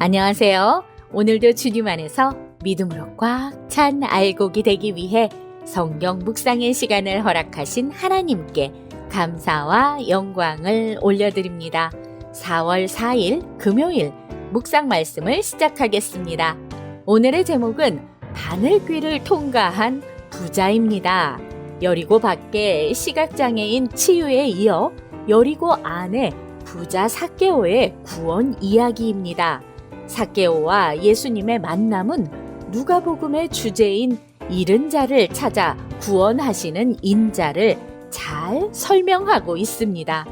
안녕하세요. 오늘도 주님 안에서 믿음으로 꽉 찬 알곡이 되기 위해 성경 묵상의 시간을 허락하신 하나님께 감사와 영광을 올려드립니다. 4월 4일 금요일 묵상 말씀을 시작하겠습니다. 오늘의 제목은 바늘귀를 통과한 부자입니다. 여리고 밖에 시각장애인 치유에 이어 여리고 안에 부자 삭개오의 구원 이야기입니다. 삭개오와 예수님의 만남은 누가복음의 주제인 잃은 자를 찾아 구원하시는 인자를 잘 설명하고 있습니다.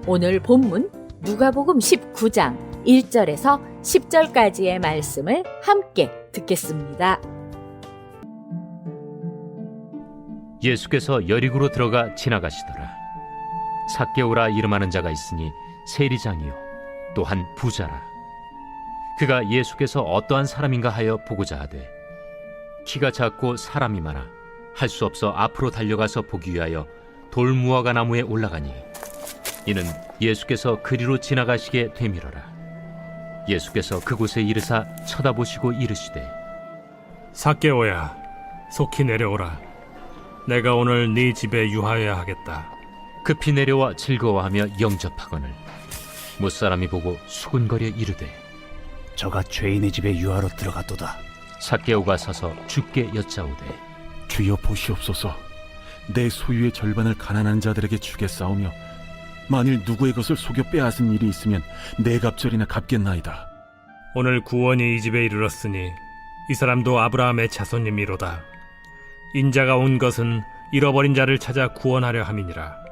오늘 본문 누가복음 19장 1절에서 10절까지의 말씀을 함께 듣겠습니다. 예수께서 여리고로 들어가 지나가시더라. 삭개오라 이름하는 자가 있으니 세리장이요 또한 부자라. 그가 예수께서 어떠한 사람인가 하여 보고자 하되 키가 작고 사람이 많아 할 수 없어 앞으로 달려가서 보기 위하여 돌무화과 나무에 올라가니 이는 예수께서 그리로 지나가시게 되밀어라. 예수께서 그곳에 이르사 쳐다보시고 이르시되 삭개오야, 속히 내려오라. 내가 오늘 네 집에 유하여야 하겠다. 급히 내려와 즐거워하며 영접하거늘 못사람이 보고 수군거려 이르되 저가 죄인의 집에 유하러 들어갔도다. 삭개오가 서서 주께 여짜오되 주여 보시옵소서. 내 소유의 절반을 가난한 자들에게 주겠사오며 만일 누구의 것을 속여 빼앗은 일이 있으면 네 갑절이나 갚겠나이다. 오늘 구원이 이 집에 이르렀으니 이 사람도 아브라함의 자손님이로다. 인자가 온 것은 잃어버린 자를 찾아 구원하려 함이니라.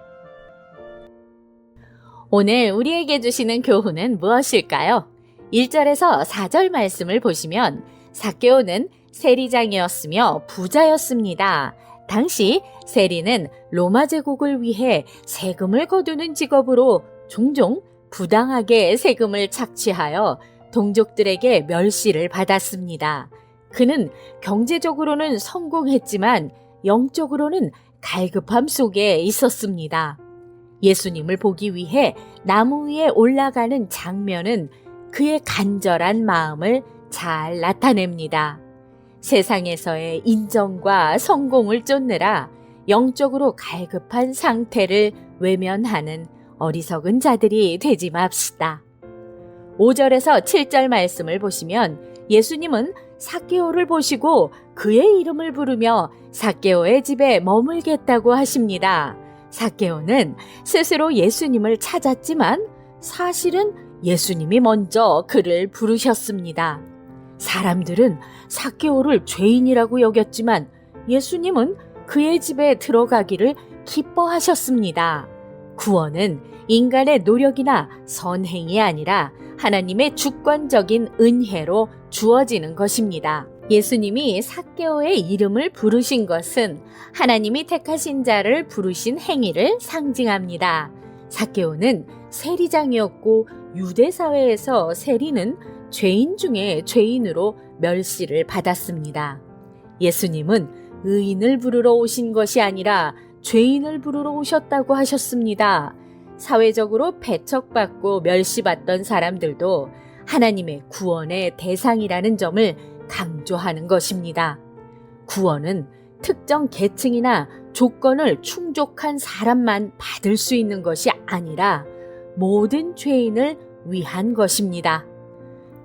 오늘 우리에게 주시는 교훈은 무엇일까요? 1절에서 4절 말씀을 보시면 삭개오는 세리장이었으며 부자였습니다. 당시 세리는 로마 제국을 위해 세금을 거두는 직업으로 종종 부당하게 세금을 착취하여 동족들에게 멸시를 받았습니다. 그는 경제적으로는 성공했지만 영적으로는 갈급함 속에 있었습니다. 예수님을 보기 위해 나무 위에 올라가는 장면은 그의 간절한 마음을 잘 나타냅니다. 세상에서의 인정과 성공을 쫓느라 영적으로 갈급한 상태를 외면하는 어리석은 자들이 되지 맙시다. 5절에서 7절 말씀을 보시면 예수님은 삭개오를 보시고 그의 이름을 부르며 삭개오의 집에 머물겠다고 하십니다. 삭개오는 스스로 예수님을 찾았지만 사실은 예수님이 먼저 그를 부르셨습니다. 사람들은 삭개오를 죄인이라고 여겼지만 예수님은 그의 집에 들어가기를 기뻐하셨습니다. 구원은 인간의 노력이나 선행이 아니라 하나님의 주권적인 은혜로 주어지는 것입니다. 예수님이 삭개오의 이름을 부르신 것은 하나님이 택하신 자를 부르신 행위를 상징합니다. 삭개오는 세리장이었고 유대 사회에서 세리는 죄인 중에 죄인으로 멸시를 받았습니다. 예수님은 의인을 부르러 오신 것이 아니라 죄인을 부르러 오셨다고 하셨습니다. 사회적으로 배척받고 멸시받던 사람들도 하나님의 구원의 대상이라는 점을 강조하는 것입니다. 구원은 특정 계층이나 조건을 충족한 사람만 받을 수 있는 것이 아니라 모든 죄인을 위한 것입니다.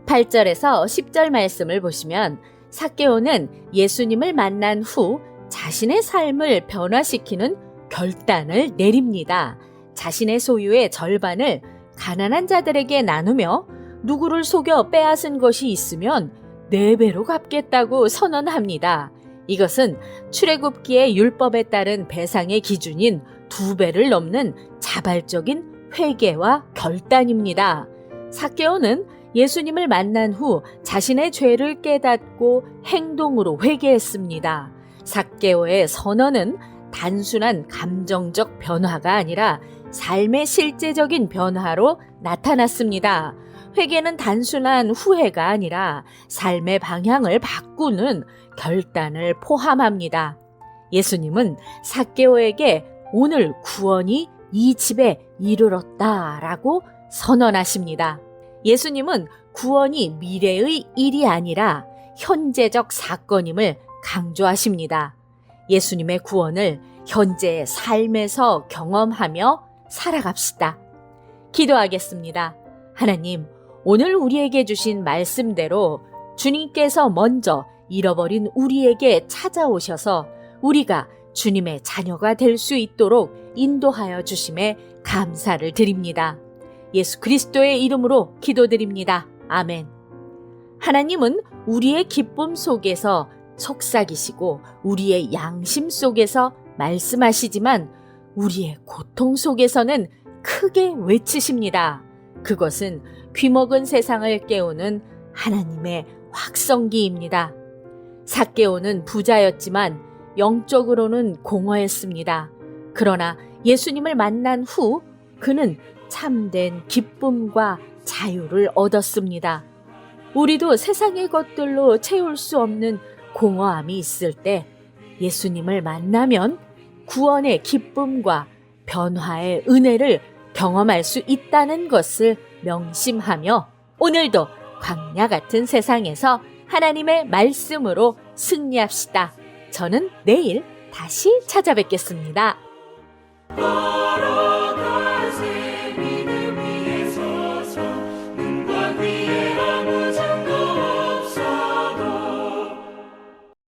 8절에서 10절 말씀을 보시면 삭개오는 예수님을 만난 후 자신의 삶을 변화시키는 결단을 내립니다. 자신의 소유의 절반을 가난한 자들에게 나누며 누구를 속여 빼앗은 것이 있으면 4배로 갚겠다고 선언합니다. 이것은 출애굽기의 율법에 따른 배상의 기준인 2배를 넘는 자발적인 회개와 결단입니다. 삭개오는 예수님을 만난 후 자신의 죄를 깨닫고 행동으로 회개했습니다. 삭개오의 선언은 단순한 감정적 변화가 아니라 삶의 실제적인 변화로 나타났습니다. 회개는 단순한 후회가 아니라 삶의 방향을 바꾸는 결단을 포함합니다. 예수님은 삭개오에게 오늘 구원이 이 집에 이르렀다라고 선언하십니다. 예수님은 구원이 미래의 일이 아니라 현재적 사건임을 강조하십니다. 예수님의 구원을 현재의 삶에서 경험하며 살아갑시다. 기도하겠습니다. 하나님, 오늘 우리에게 주신 말씀대로 주님께서 먼저 잃어버린 우리에게 찾아오셔서 우리가 주님의 자녀가 될 수 있도록 인도하여 주심에 감사를 드립니다. 예수 그리스도의 이름으로 기도드립니다. 아멘. 하나님은 우리의 기쁨 속에서 속삭이시고 우리의 양심 속에서 말씀하시지만 우리의 고통 속에서는 크게 외치십니다. 그것은 귀먹은 세상을 깨우는 하나님의 확성기입니다. 삭개오는 부자였지만 영적으로는 공허했습니다. 그러나 예수님을 만난 후 그는 참된 기쁨과 자유를 얻었습니다. 우리도 세상의 것들로 채울 수 없는 공허함이 있을 때 예수님을 만나면 구원의 기쁨과 변화의 은혜를 경험할 수 있다는 것을 명심하며 오늘도 광야 같은 세상에서 하나님의 말씀으로 승리합시다. 저는 내일 다시 찾아뵙겠습니다.